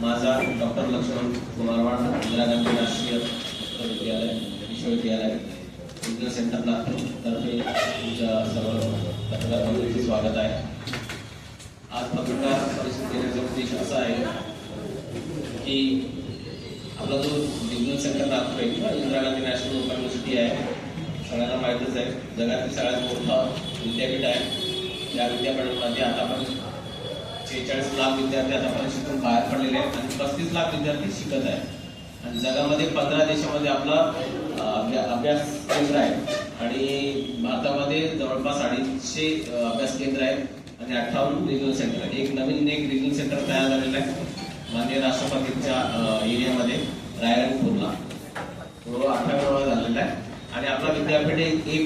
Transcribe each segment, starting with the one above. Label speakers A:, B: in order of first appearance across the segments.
A: माझा डॉक्टर लक्ष्मण कुमार वाड, इंदिरा गांधी राष्ट्रीय विश्वविद्यालय विज्ञान सेंटर नागपूर तर्फे तुमच्या सर्व पत्रकार मंडळीचे स्वागत आहे। आज पत्रकार परिषद घेण्याचा उद्देश असा आहे की आपला जो विज्ञान सेंटर नागपूर आहे किंवा Indira Gandhi national open university आहे, सगळ्यांना माहीतच आहे, जगातील सगळ्यात मोठं विद्यापीठ आहे। या विद्यापीठामध्ये आतापर्यंत 46 लाख विद्यार्थी आतापर्यंत शिकून बाहेर पडलेले आहेत आणि 35 लाख विद्यार्थी शिकत आहेत आणि जगामध्ये 15 देशामध्ये आपला अभ्यास केंद्र आहे आणि भारतामध्ये जवळपास 250 अभ्यास केंद्र आहेत आणि 58 रिजनल सेंटर आहे। एक रिजनल सेंटर तयार झालेलं आहे माननीय राष्ट्रपतींच्या एरियामध्ये रायरंगपूरला, तो 28 झालेला आहे आणि आपला विद्यापीठ A++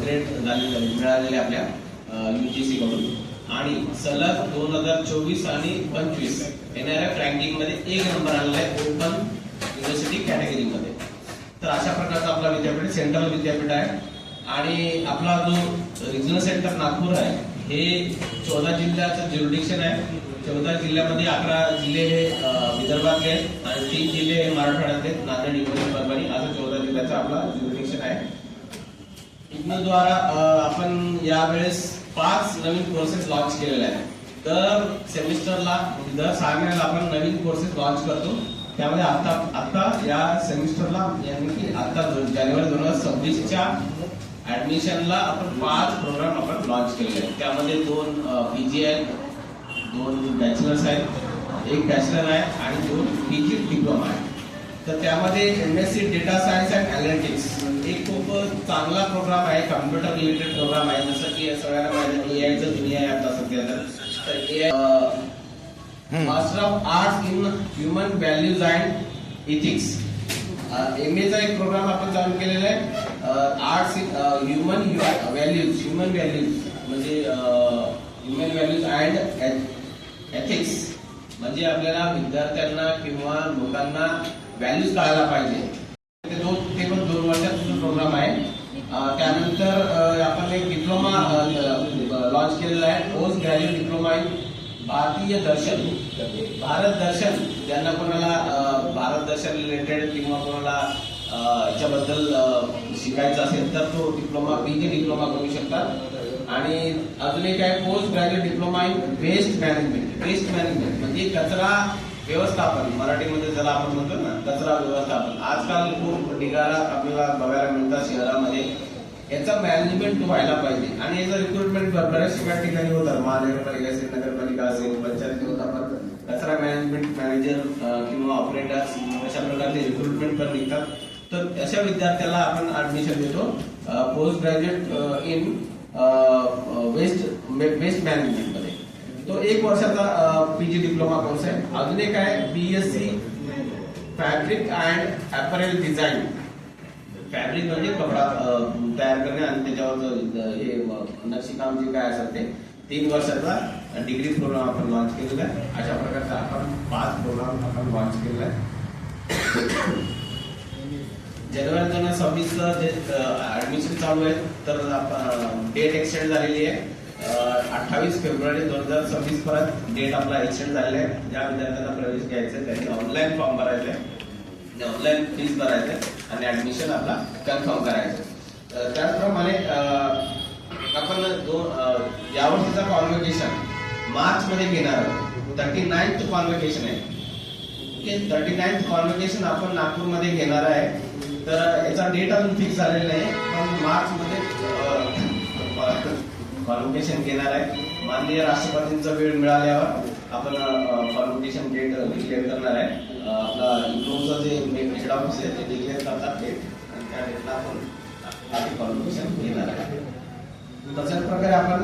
A: ग्रेड मिळालेले आपल्या UGC कडून आणि सलग 2024 आणि 25 NRF रँकिंग मध्ये 1 नंबर आलेला आहे ओपन युनिव्हर्सिटी कॅटेगरी मध्ये। तर अशा प्रकारचा आपला विद्यापीठ सेंट्रल विद्यापीठ आहे आणि आपला जो रिजनल सेंटर नागपूर आहे हे 14 जिल्ह्याचं ज्युरिडिक्शन आहे। 14 जिल्ह्यामध्ये 11 जिल्हे हे विदर्भातले आहेत आणि 3 जिल्हे हे मराठवाड्यातले, नांदेड, हिंगोली, परभणी, असं 14 जिल्ह्याचा आपला ज्युरिडिक्शन आहे। इग्नोद्वारा आपण यावेळेस 5 नवीन कोर्सेस लॉन्च केलेले आहेत। दर सेमिस्टरला दर 6 महिन्याला आपण नवीन कोर्सेस लॉन्च करतो। त्यामध्ये आता या सेमिस्टरला यानी की आता जानेवारी 2026च्या ऍडमिशनला आपण 5 प्रोग्राम आपण लॉन्च केलेले आहेत। त्यामध्ये 2 PG आहेत, 2 बॅचलर्स आहेत, 1 बॅचलर आहे आणि 2 PG डिप्लोमा आहे। तर त्यामध्ये MSc data science and analytics एक खूप चांगला प्रोग्राम आहे, कम्प्युटर रिलेटेड प्रोग्राम आहे। जसं की सगळ्यांना माहिती आहे AIचं दुनिया आहे आता सध्या, तर AI master of arts in human values and ethics MA चा एक प्रोग्राम आपण चालू केलेला आहे। आर्ट्स इन ह्युमन व्हॅल्यूज म्हणजे ह्युमन व्हॅल्यूज अँड एथिक्स म्हणजे आपल्याला विद्यार्थ्यांना किंवा लोकांना व्हॅल्यूज कळायला पाहिजे। ते पण 2 वर्षाचा प्रोग्राम आहे। त्यानंतर आपण एक डिप्लोमा लॉन्च केलेला आहे, पोस्ट ग्रॅज्युएट डिप्लोमा इन भारतीय दर्शन, भारत दर्शन। ज्यांना कोणाला भारत दर्शन रिलेटेड किंवा कोणाला याच्याबद्दल शिकायचं असेल तर तो डिप्लोमा PG डिप्लोमा करू शकतात। आणि अजून एक आहे post graduate diploma in waste management म्हणजे कचरा व्यवस्थापन, मराठीमध्ये ज्याला आपण म्हणतो ना कचरा व्यवस्थापन। आजकाल खूप ढिगारा आपल्याला बघायला मिळतात शहरामध्ये, याचा मॅनेजमेंट व्हायला पाहिजे आणि याचं रिक्रुटमेंट बऱ्याच ठिकाणी होतात, महानगरपालिका असेल, नगरपालिका असेल, पंचायत होतात, कचरा मॅनेजमेंट मॅनेजर किंवा ऑपरेटर्स अशा प्रकारचे रिक्रुटमेंट पण निघतात। तर अशा विद्यार्थ्याला आपण ऍडमिशन देतो post graduate in waste management मध्ये। तो 1 वर्षाचा PG डिप्लोमा कोर्स आहे। अजून एक आहे BSc fabric and apparel design. Fabric म्हणजे कपडा तयार करणे आणि त्याच्यावर हे नक्षीकाम जे काय असेल ते 3 वर्षाचा डिग्री प्रोग्राम आपण लॉन्च केलेला आहे। अशा प्रकारचा आपण 5 प्रोग्राम आपण लॉन्च केलेला आहे। जानेवारी 2026 जे ऍडमिशन चालू आहे तर डेट एक्सटेंड झालेली आहे। 28 फेब्रुवारी 2026 पर्यंत डेट आपला एक्सटेंड झालेला आहे। ज्या विद्यार्थ्यांना प्रवेश घ्यायचा त्यांनी ऑनलाईन फॉर्म भरायचा आहे, ऑनलाईन फीस भरायचं आणि ऍडमिशन आपला कन्फर्म करायचं। त्याचप्रमाणे आपण यावर्षीचा कॉन्व्होकेशन मार्च मध्ये घेणार आहोत। 39th कॉन्व्होकेशन आहे, ओके। 39th कॉन्व्होकेशन आपण नागपूरमध्ये घेणार आहे। तर याचा डेट अजून फिक्स झालेला नाही, पण मार्च मध्ये कॉन्व्होकेशन घेणार आहे। माननीय राष्ट्रपतींचा वेळ मिळाल्यावर आपण कॉन्व्होकेशन डेट डिक्लेअर करणार आहे। आपला इग्नोचं जे हेड ऑफिस आहे ते डिक्लेअर करतात डेट आणि त्या डेटला आपण कॉन्व्होकेशन घेणार आहे। तशाच प्रकारे आपण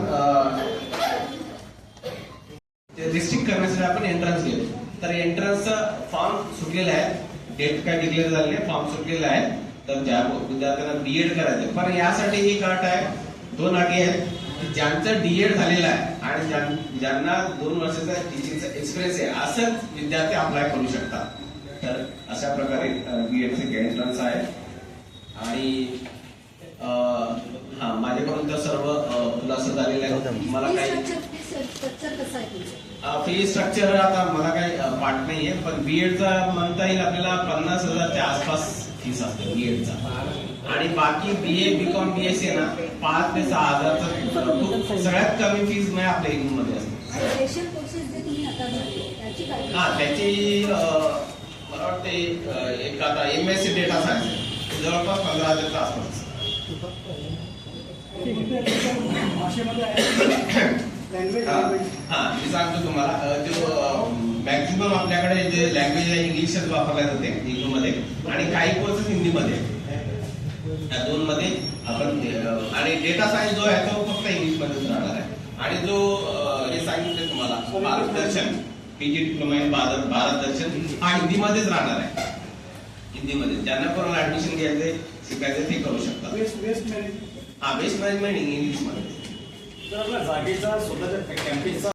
A: ते रिस्ट्रिक्ट करण्यासाठी आपण एंट्रन्स घेतो। तर एंट्रन्सचा फॉर्म सुटलेला आहे, डेट काय डिक्लेअर झालेली आहे, फॉर्म सुटलेला आहे। तर ज्या विद्यार्थ्यांना BEd करायचं, पण यासाठी एक अट आहे, 2 अटी आहेत की ज्यांचं DEd झालेलं आहे आणि ज्यांना 2 वर्षाचा टीचिंगचा एक्सपिरियन्स आहे असंच विद्यार्थी अप्लाय करू शकतात। तर अशा प्रकारे BEdचे एंट्रन्स आहे आणि माझ्याकडून तर सर्व खुलासा झालेला आहे। मला काही फी स्ट्रक्चर आता मला काही
B: पार्ट नाहीये, पण बीएडचा म्हणता येईल आपल्याला 50,000च्या आसपास फीस असते बीएडचा. आणि बाकी बीए, बीकॉम, बीएससी ना 5 ते 6,000चा सगळ्यात कमी फीज म्हणजे आपल्या मध्ये असते. हा, त्याची मला वाटते एक आता MSc डेटा सायन्स जवळपास 15,000च्या आसपास. हा, मी सांगतो तुम्हाला, जो मॅक्झिमम आपल्याकडे जे लँग्वेज आहे इंग्लिशच वापरल्या जाते मध्ये, आणि काही कोर्सेस हिंदीमध्ये, या 2 मध्ये आपण. आणि डेटा सायन्स जो आहे तो फक्त इंग्लिश मध्येच राहणार आहे. आणि जो हे सांगितलं तुम्हाला भारत दर्शन, PG डिप्लोमा इन भारत दर्शन, हा हिंदीमध्येच राहणार आहे. हिंदीमध्ये ज्यांना कोणाला ऍडमिशन घ्यायचंय, शिकायचं ते करू शकतात. हा, बेस्ट मॅनेजमेंट इंग्लिश मध्ये.
C: तर आपल्या जागेचा स्वतःच्या कॅम्पसचा